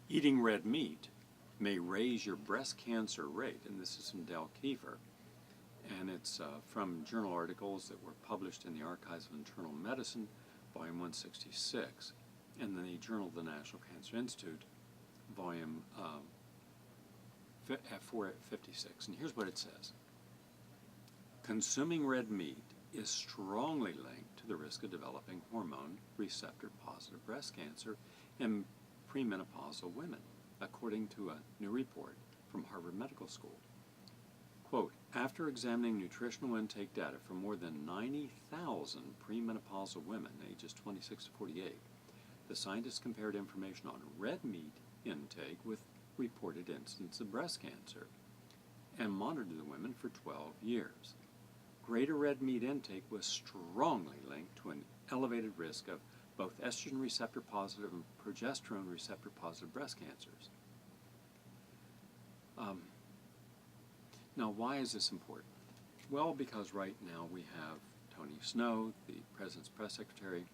Eating red meat may raise your breast cancer rate, and this is from Del Kiefer, and it's from journal articles that were published in the Archives of Internal Medicine, volume 166, and the Journal of the National Cancer Institute, volume 456. And here's what it says. Consuming red meat is strongly linked to the risk of developing hormone receptor-positive breast cancer in premenopausal women, according to a new report from Harvard Medical School. Quote, after examining nutritional intake data from more than 90,000 premenopausal women ages 26 to 48, the scientists compared information on red meat intake with reported incidence of breast cancer and monitored the women for 12 years. Greater red meat intake was strongly linked to an elevated risk of both estrogen receptor positive and progesterone receptor positive breast cancers. Now, why is this important? Well, because right now we have Tony Snow, the President's press secretary,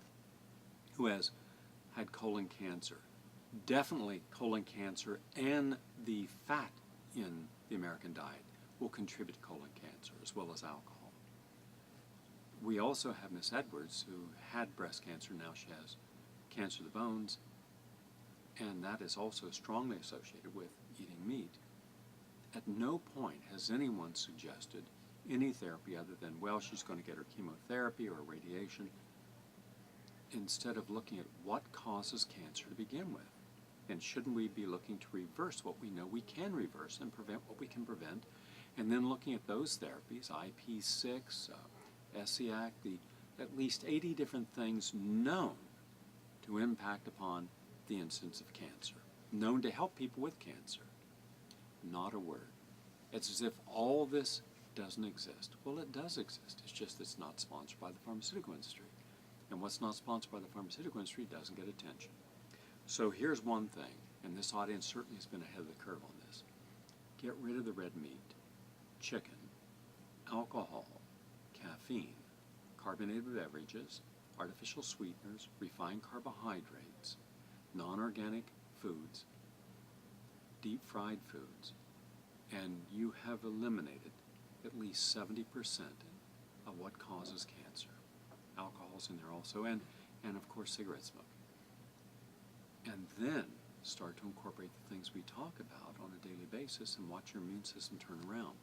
who has had colon cancer. Definitely colon cancer and the fat in the American diet will contribute to colon cancer, as well as alcohol. We also have Miss Edwards, who had breast cancer. Now she has cancer of the bones, and that is also strongly associated with eating meat. At no point has anyone suggested any therapy other than, well, she's going to get her chemotherapy or radiation, instead of looking at what causes cancer to begin with. And shouldn't we be looking to reverse what we know we can reverse and prevent what we can prevent, and then looking at those therapies, IP6, SEAC, the at least 80 different things known to impact upon the incidence of cancer, known to help people with cancer. Not a word. It's as if all this doesn't exist. Well, it does exist. It's just it's not sponsored by the pharmaceutical industry. And what's not sponsored by the pharmaceutical industry doesn't get attention. So here's one thing, and this audience certainly has been ahead of the curve on this. Get rid of the red meat, chicken, alcohol, caffeine, carbonated beverages, artificial sweeteners, refined carbohydrates, non-organic foods, deep fried foods, and you have eliminated at least 70% of what causes cancer. Alcohol's in there also, and of course cigarette smoking. And then start to incorporate the things we talk about on a daily basis and watch your immune system turn around.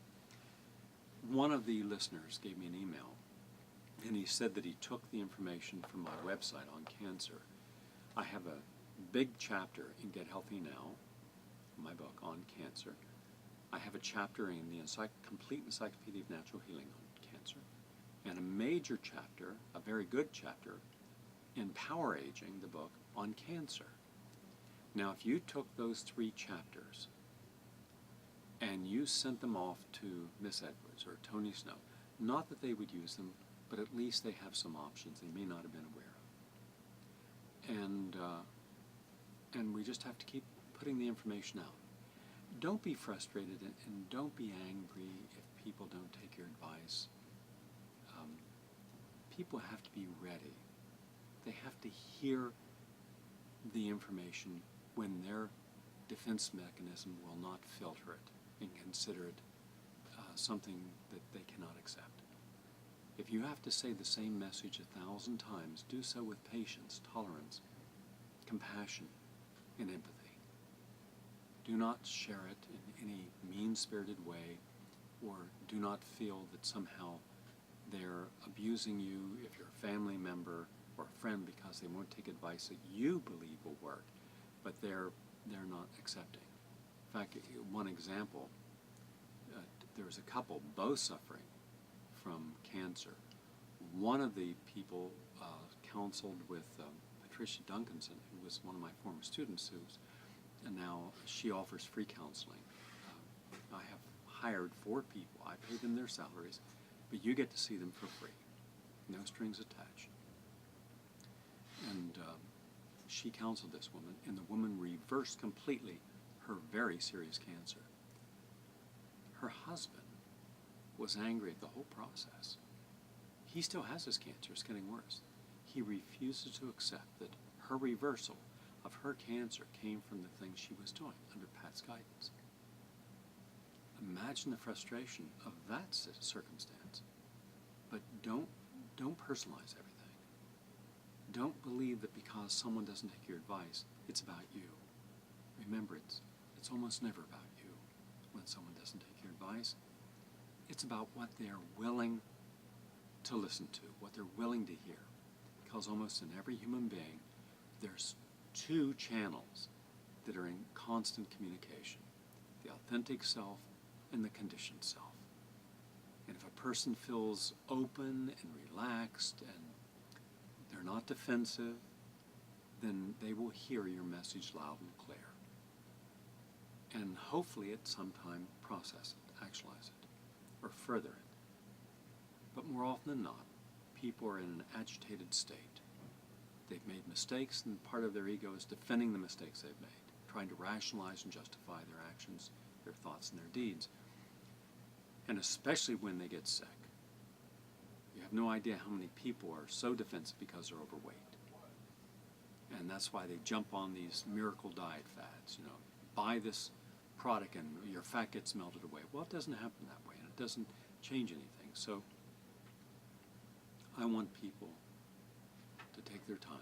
One of the listeners gave me an email, and he said that he took the information from my website on cancer. I have a big chapter in Get Healthy Now, my book on cancer. I have a chapter in the Complete Encyclopedia of Natural Healing on cancer, and a major chapter, a very good chapter, in Power Aging, the book on cancer. Now, if you took those 3 chapters and you sent them off to Miss Edwards or Tony Snow, not that they would use them, but at least they have some options they may not have been aware of. And we just have to keep putting the information out. Don't be frustrated and don't be angry if people don't take your advice. People have to be ready. They have to hear the information when their defense mechanism will not filter it and consider it something that they cannot accept. If you have to say the same message 1,000 times, do so with patience, tolerance, compassion, and empathy. Do not share it in any mean-spirited way, or do not feel that somehow they're abusing you if you're a family member or a friend because they won't take advice that you believe will work, but they're not accepting. In fact, one example, there was a couple both suffering from cancer. One of the people counseled with Patricia Duncanson, who was one of my former students, and now she offers free counseling. I have hired 4 people. I pay them their salaries, but you get to see them for free. No strings attached. And she counseled this woman, and the woman reversed completely her very serious cancer. Her husband was angry at the whole process. He still has his cancer. It's getting worse. He refuses to accept that her reversal of her cancer came from the things she was doing under Pat's guidance. Imagine the frustration of that circumstance. But don't personalize everything. Don't believe that because someone doesn't take your advice, it's about you. Remember, it's almost never about you when someone doesn't take your advice. It's about what they're willing to listen to, what they're willing to hear. Because almost in every human being, there's two channels that are in constant communication: the authentic self and the conditioned self. And if a person feels open and relaxed and they're not defensive, then they will hear your message loud and clear. And hopefully at some time process it, actualize it, or further it. But more often than not, people are in an agitated state. They've made mistakes, and part of their ego is defending the mistakes they've made, trying to rationalize and justify their actions, their thoughts, and their deeds. And especially when they get sick. You have no idea how many people are so defensive because they're overweight. And that's why they jump on these miracle diet fads. Buy this product and your fat gets melted away. Well, it doesn't happen that way, and it doesn't change anything. So I want people to take their time.